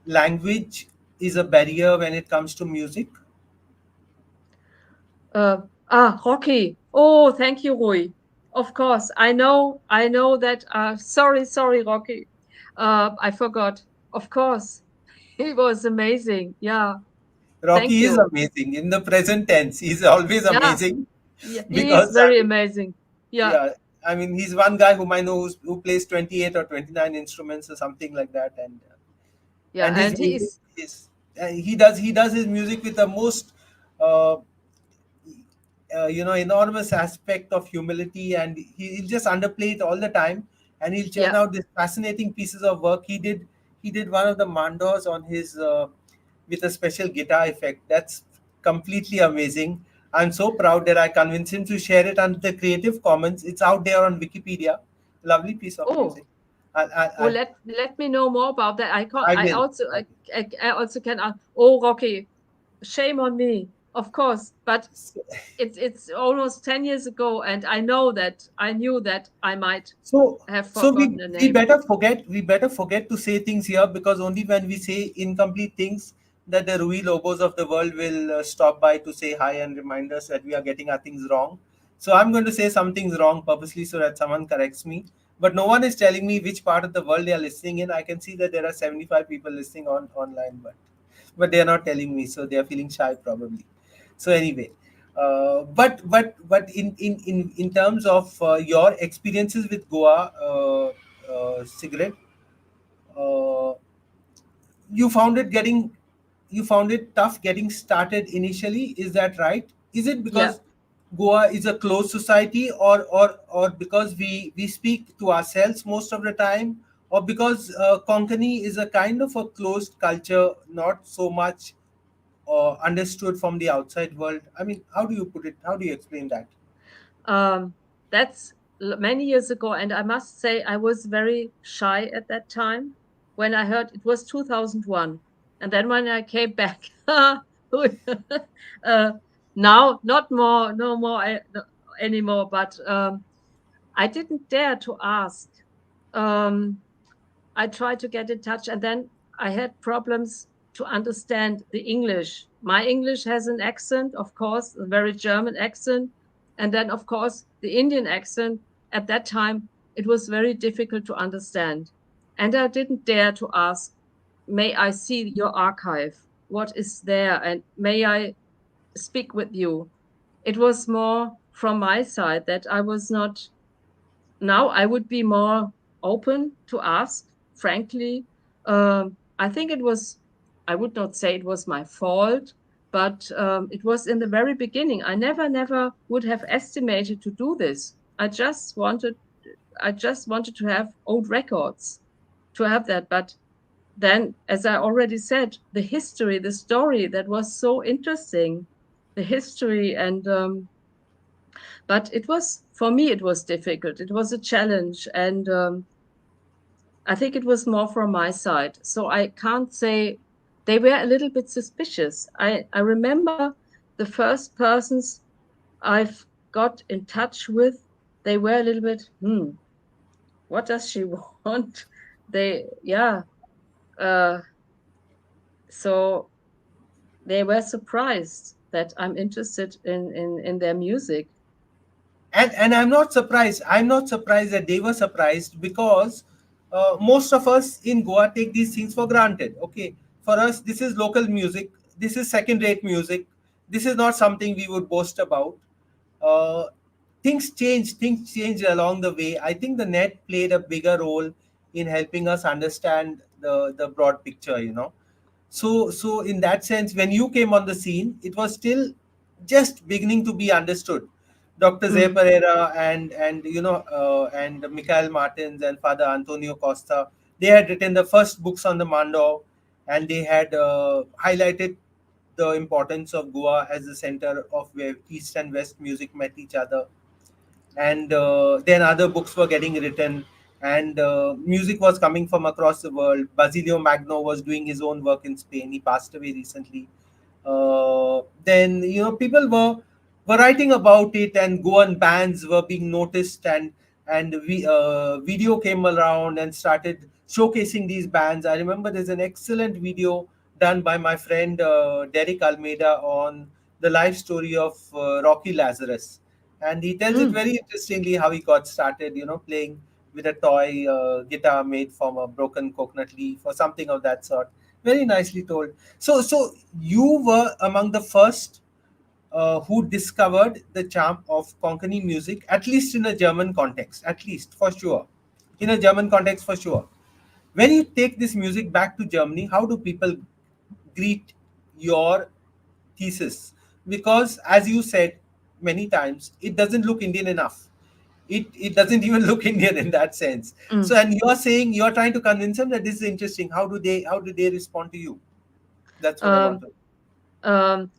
language is a barrier when it comes to music? Uh, Rocky. Oh, thank you, Rui. Of course, I know that. Sorry, Rocky. I forgot. Of course, he was amazing. Yeah, thank Rocky is you. amazing in the present tense. He's always Yeah, amazing yeah, he is because I very mean, amazing. Yeah, yeah, I mean, he's one guy whom I know who plays 28 or 29 instruments or something like that, yeah, and his and he music is. is he does his music with the most uh, enormous aspect of humility, and he'll just underplay it all the time, and he'll churn Yeah. out these fascinating pieces of work. He did one of the mandos on his with a special guitar effect that's completely amazing. I'm so proud that I convinced him to share it under the Creative Commons. It's out there on Wikipedia. Lovely piece of Oh, music. I I oh, I, let me know more about that. I can I I will. also I will. I also can. Oh, Rocky, shame on me. Of course, but So, it's almost 10 years ago, and I knew that I might So, have so forgotten the we name. better forget to say things here, because only when we say incomplete things that the Rui Lobos of the world will stop by to say hi and remind us that we are getting our things wrong. So I'm going to say some things wrong purposely so that someone corrects me. But no one is telling me which part of the world they are listening in. I can see that there are 75 people listening online, but they are not telling me, so they are feeling shy probably. So anyway, but in terms of your experiences with Goa, Sigrid, uh, you found it getting you found it tough getting started initially. Is that right? Is it Yeah. because Goa is a closed society, or because we speak to ourselves most of the time, or because Konkani is a kind of a closed culture, not so much understood from the outside world? I mean, how do you put it? How do you explain that? Um, that's many years ago, and I must say I was very shy at that time when I heard it was 2001, and then when I came back, uh, now not more, no more no, anymore. But I didn't dare to ask. Um, I tried to get in touch, and then I had problems to understand the English. My English has an accent, of course, a very German accent. And then, of course, the Indian accent. At that time, it was very difficult to understand. And I didn't dare to ask, may I see your archive? What is there? And may I speak with you? It was more from my side that I was not, now I would be more open to ask, frankly. I think it was, I would not say it was my fault, but it was in the very beginning. I never would have estimated to do this. I just wanted, I just wanted to have old records to have that. But then, as I already said, the history, the story, that was so interesting, the history. And but it was, for me, it was difficult. It was a challenge. And I think it was more from my side. So I can't say, they were a little bit suspicious. I remember the first persons I've got in touch with, they were a little bit, what does she want? Yeah. Uh, so they were surprised that I'm interested in their music. And I'm not surprised. I'm not surprised that they were surprised, because most of us in Goa take these things for granted. Okay, for us this is local music, this is second rate music, this is not something we would boast about. uh, things change along the way. I think the net played a bigger role in helping us understand the broad picture, so in that sense, when you came on the scene, it was still just beginning to be understood. Dr. Zé Mm, Pereira and Michael Martins and Father Antonio Costa, they had written the first books on the Mando, and they had highlighted the importance of Goa as the center of where East and West music met each other. And then other books were getting written, and music was coming from across the world. Basilio Magno was doing his own work in Spain. He passed away recently. Then people were writing about it, and Goan bands were being noticed, and video came around and started showcasing these bands. I remember there's an excellent video done by my friend Derek Almeida on the life story of Rocky Lazarus, and he tells it mm. very interestingly how he got started. Playing with a toy guitar made from a broken coconut leaf or something of that sort. Very nicely told. So you were among the first who discovered the charm of Konkani music, at least in a German context, at least for sure. In a German context, for sure. When you take this music back to Germany, how do people greet your thesis? Because, as you said many times, it doesn't look Indian enough. It doesn't even look Indian in that sense. So, Mm. and you're saying you're trying to convince them that this is interesting. How do they respond to you? That's what I want Um, to. um,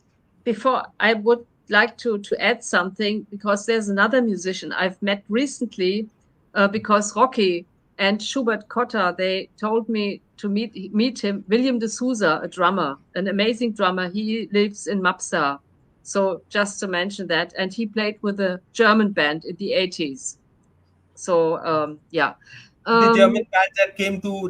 Before, I would like to add something, because there's another musician I've met recently, because Rocky and Schubert Cotta, they told me to meet him, William de Souza, a drummer, an amazing drummer. He lives in Mapsa. So just to mention that, and he played with a German band in the 80s. So yeah. The German Um, bands that came to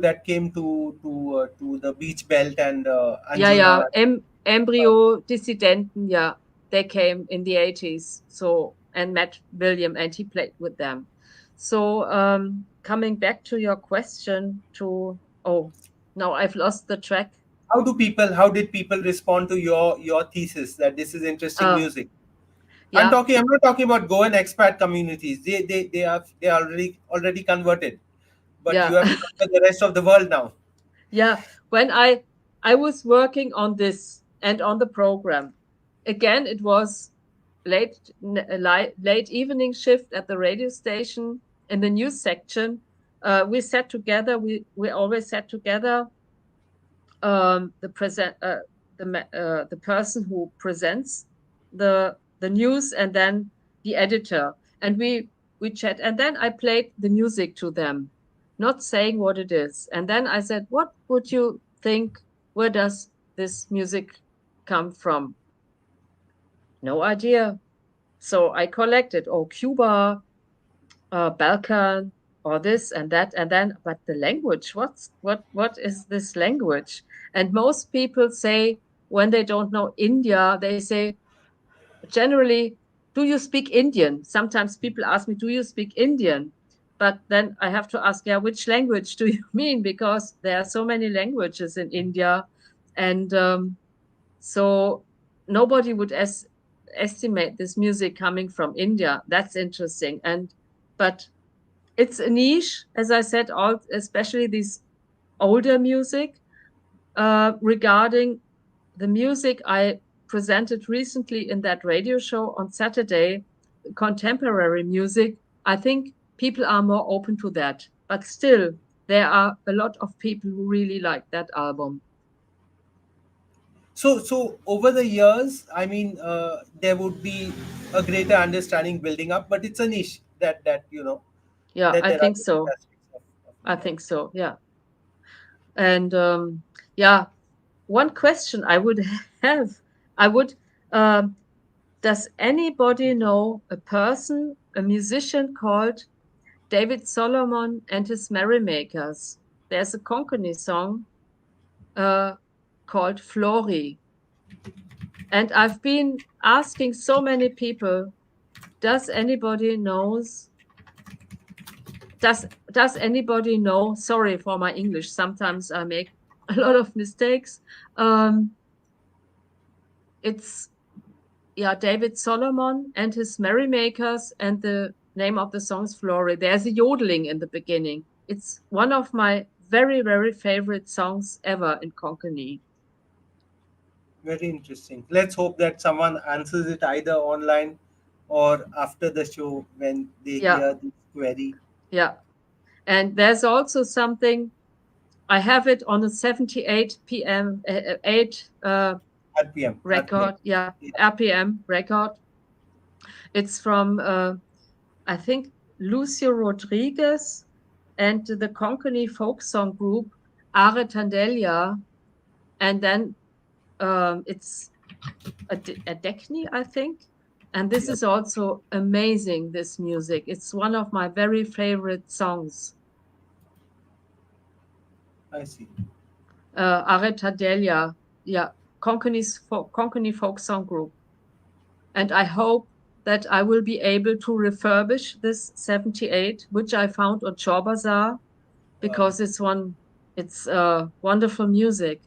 the Beach Belt and yeah, Anjuna. yeah. Embryo Dissidenten, yeah, they came in the 80s. So, and met William, and he played with them. So, coming back to your question, oh, now I've lost the track. How did people respond to your thesis that this is interesting Uh, music? I'm yeah, talking. I'm not talking about Goan expat communities. They are already converted, but yeah, you have to convert the rest of the world now. yeah. When I was working on this and on the program, again, it was late evening shift at the radio station in the news section. We sat together. We always sat together. The present the person who presents the news, and then the editor, and we chat, and then I played the music to them, not saying what it is, and then I said, what would you think, where does this music come from? No idea. So I collected, oh, Cuba, Balkan, or this and that, and then, but the language, what is this language? And most people say, when they don't know India, they say generally, do you speak Indian? Sometimes people ask me, do you speak Indian? But then I have to ask, yeah, which language do you mean? Because there are so many languages in India, and so nobody would estimate this music coming from India. That's interesting. And but it's a niche, as I said, especially this older music. Regarding the music I presented recently in that radio show on Saturday, contemporary music, I think people are more open to that. But still, there are a lot of people who really like that album. So over the years, I mean, there would be a greater understanding building up, but it's a niche that Yeah, that I there are think different so. aspects of I India. think so. Yeah. And yeah, one question I would have, I would, um, does anybody know a person, a musician called David Solomon and his Merrymakers? There's a Konkani song uh, called Flori. And I've been asking so many people, does anybody knows does anybody know, sorry for my English, sometimes I make a lot of mistakes. Um, it's yeah, David Solomon and his Merrymakers, and the name of the song is Flori. There's a yodeling in the beginning. It's one of my very, very favorite songs ever in Konkani. Very interesting. Let's hope that someone answers it either online or after the show when they Yeah, hear this query. yeah. And there's also something, I have it on a 78 PM, 8 RPM, RPM. record, yeah, Yeah. RPM record. It's from, I think, Lucio Rodriguez and the Konkani folk song group Are Tandelia. And then it's a Dekni, I think. And this Yep. is also amazing, this music. It's one of my very favorite songs, I see. Are Tandelia. Yeah, Konkani folk song group. And I hope that I will be able to refurbish this 78, which I found on Chor Bazaar, Wow. because it's wonderful music.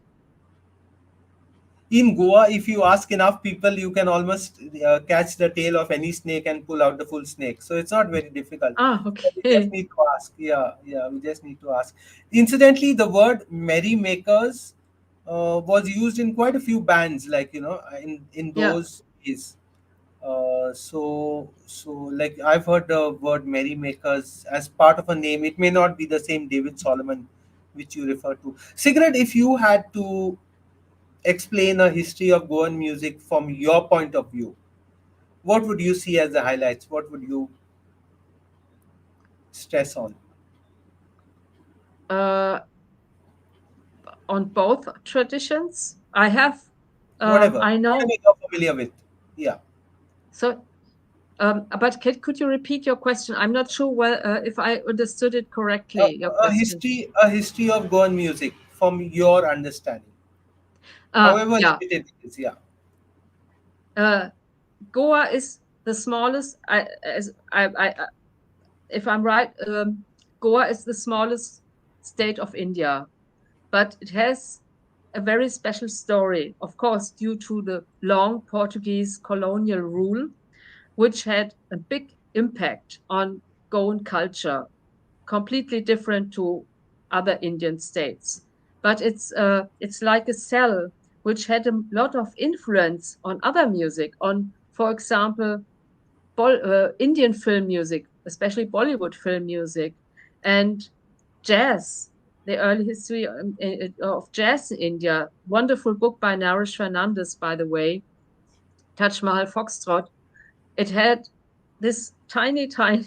In Goa, if you ask enough people, you can almost catch the tail of any snake and pull out the full snake. So it's not very difficult. Ah, But we just okay. need to ask. Yeah, yeah, we just need to ask. Incidentally, the word merrymakers was used in quite a few bands, like in Yeah, those days. So like I've heard the word merrymakers as part of a name. It may not be the same David Solomon which you refer to. Sigrid, if you had to explain a history of Goan music from your point of view, what would you see as the highlights? What would you stress on? uh, on both traditions. Whatever, I whatever know. you're familiar with. Yeah. So, but could you repeat your question? I'm not sure if I understood it A, correctly, your a question. history of Goan music from your understanding, however Yeah, limited it is. Yeah. uh, Goa is the smallest. If I'm right, Goa is the smallest state of India, but it has a very special story, of course, due to the long Portuguese colonial rule, which had a big impact on Goan culture, completely different to other Indian states. But it's like a cell which had a lot of influence on other music, on, for example, Indian film music, especially Bollywood film music, and jazz, the early history of jazz in India. Wonderful book by Naresh Fernandez, by the way, Taj Mahal Foxtrot. It had this tiny, tiny,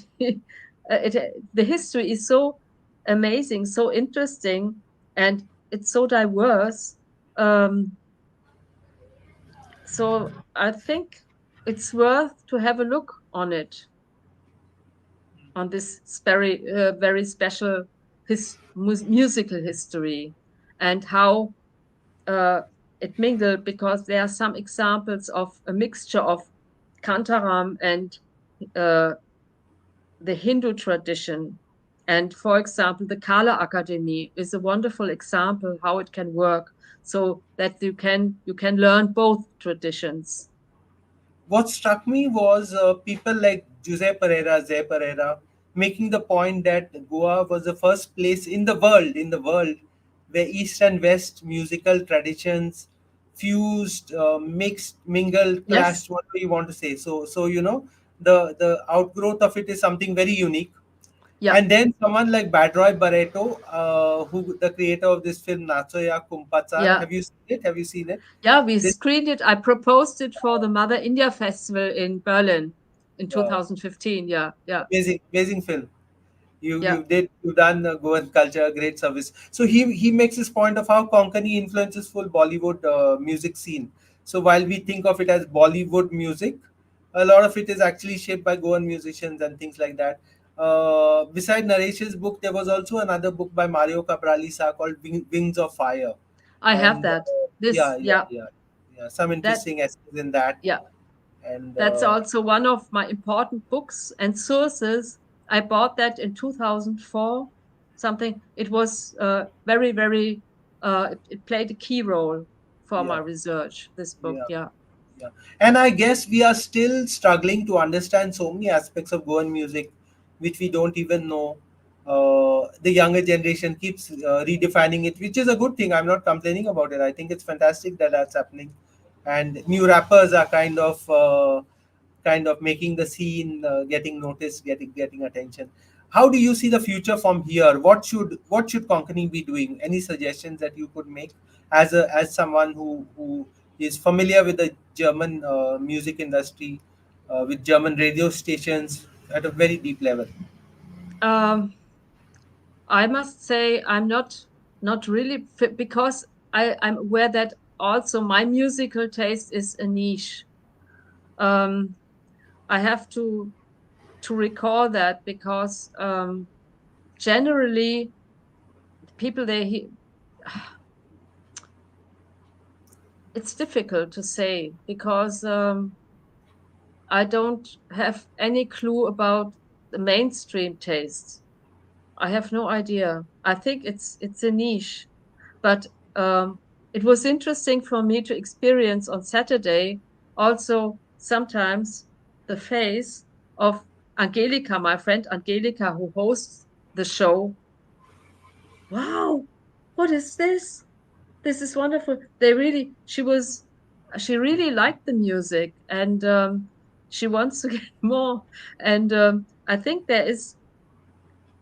the history is so amazing, so interesting, and it's so diverse. Um, so I think it's worth to have a look on it, on this very special musical history, and how uh, it mingled, because there are some examples of a mixture of Kantaram and uh, the Hindu tradition. And for example, the Kala Academy is a wonderful example how it can work, so that you can learn both traditions. What struck me was people like Jose Pereira, making the point that Goa was the first place in the world, where East and West musical traditions fused, mixed, mingled, Yes, clashed, whatever you want to say. So the outgrowth of it is something very unique. Yeah, And then someone like Badroy Barreto, who the creator of this film Natsoya Kumpatsar. yeah, Have you seen it? Have you seen it? yeah. We This screened it. I proposed it for the Mother India Festival in Berlin in uh, 2015. Yeah, yeah, amazing film. You yeah. you done Goan culture a great service. So he makes this point of how Konkani influences full Bollywood music scene. So while we think of it as Bollywood music, a lot of it is actually shaped by Goan musicians and things like that. Beside Naresh's book, there was also another book by Mario Cabralisa called Wings of Fire, I have and that. yeah, This, yeah, yeah, yeah, yeah, some that, interesting essays in that, yeah. and That's also one of my important books and sources. I bought that in 2004, something. It was very, very, it played a key role for my yeah, research, this book. yeah. Yeah, Yeah, and I guess we are still struggling to understand so many aspects of Goan music, which we don't even know. The younger generation keeps redefining it, which is a good thing. I'm not complaining about it. I think it's fantastic that that's happening, and new rappers are kind of making the scene, getting noticed, getting attention. How do you see the future from here? What should Konkani be doing? Any suggestions that you could make as someone who is familiar with the German music industry, with German radio stations at a very deep level? um, I must say I'm not really fit because I'm aware that also my musical taste is a niche. Um, I have to recall that because generally people it's difficult to say because I don't have any clue about the mainstream taste. I have no idea. I think it's a niche, but it was interesting for me to experience on Saturday also sometimes the face of Angelika, my friend Angelika, who hosts the show. Wow, what is this? This is wonderful. She really liked the music and she wants to get more. And I think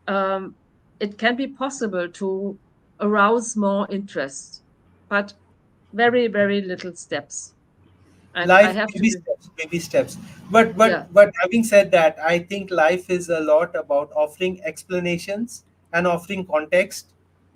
um, it can be possible to arouse more interest, but very, very little steps. And I Life, have to baby be, steps, baby steps. but yeah, but but having said that, I think life is a lot about offering explanations and offering context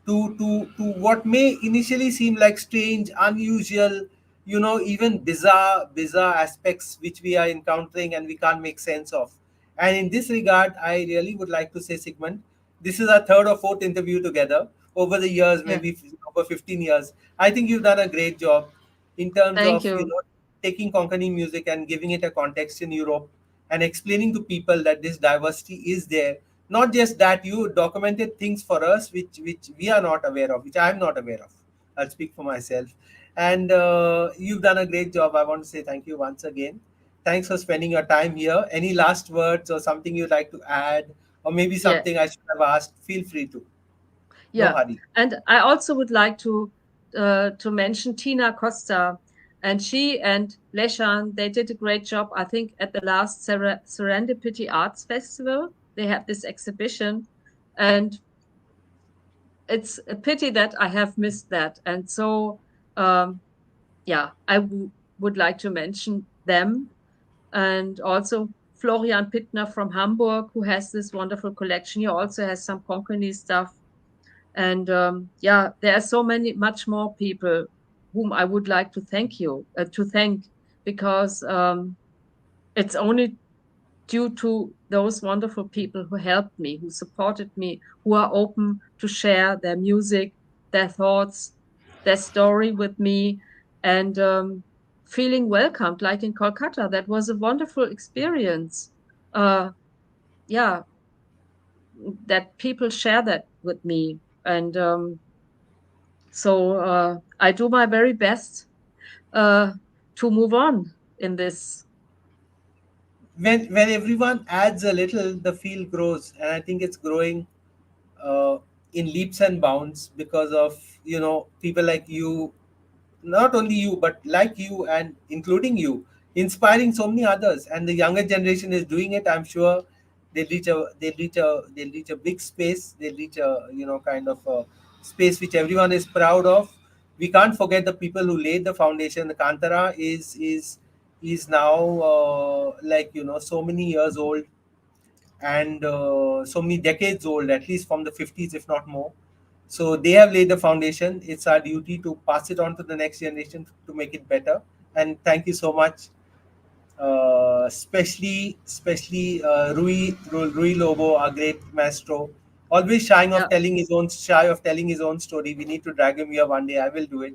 to what may initially seem like strange, unusual, even bizarre aspects which we are encountering and we can't make sense of. And in this regard, I really would like to say, Sigmund, this is our third or fourth interview together over the years, yeah. maybe over 15 years. I think you've done a great job in terms Thank of you. taking Konkani music and giving it a context in Europe and explaining to people that this diversity is there. Not just that, you documented things for us which we are not aware of, which I am not aware of. I'll speak for myself. And you've done a great job. I want to say thank you once again. Thanks for spending your time here. Any last words or something you'd like to add, or maybe Yeah, something I should have asked? Feel free to. No yeah. hurry. And I also would like to mention Tina Costa, and she and Leshan, they did a great job. I think at the last Serendipity Arts Festival, they had this exhibition, and it's a pity that I have missed that. And so, um, yeah, would like to mention them, and also Florian Pittner from Hamburg, who has this wonderful collection. He also has some Konkani stuff. And yeah, there are so much more people whom I would like to thank, because it's only due to those wonderful people who helped me, who supported me, who are open to share their music, their thoughts, their story with me, and feeling welcomed, like in Kolkata. That was a wonderful experience. Uh, yeah, that people share that with me. And so I do my very best uh, to move on in this. When everyone adds a little, the field grows, and I think it's growing uh, in leaps and bounds because of people like you, not only you but like you and including you, inspiring so many others, and the younger generation is doing it, I'm sure. they'll reach a big space. They'll reach a, kind of a space which everyone is proud of. We can't forget the people who laid the foundation. The Kantara is now, like, so many years old, and so many decades old, at least from the 50s, if not more. So they have laid the foundation. It's our duty to pass it on to the next generation to make it better. And thank you so much, especially Rui Lobo, our great maestro, always Yeah, shy of telling his own story. We need to drag him here one day. I will do it.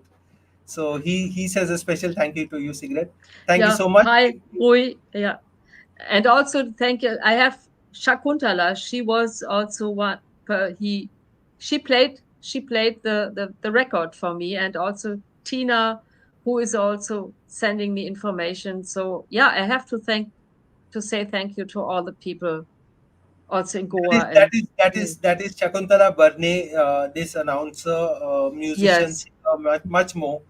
So he says a special thank you to you, Sigrid. Thank you yeah. so much. Hi, Rui. Yeah. And also thank you. I have Shakuntala. She was also one. He, she played the record for me, and also Tina, who is also sending me information. So yeah, I have to say thank you to all the people also in That is Goa that and is that mm, is that is Shakuntala Barne, this announcer, musician, yes, singer, much more.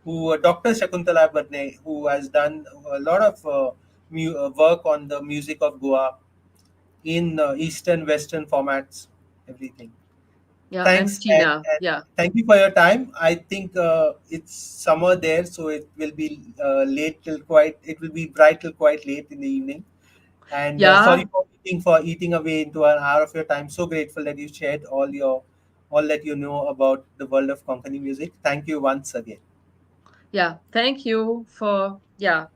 Who Dr. Shakuntala Barne, who has done a lot of work on the music of Goa in Eastern, Western formats, everything. yeah, and Thanks, Tina, and yeah, thank you for your time. I think it's summer there, so it will be late till quite. It will be bright till quite late in the evening. And yeah, sorry for eating away into an hour of your time. So grateful that you shared all that you know about the world of Konkani music. Thank you once again. yeah. Thank you for yeah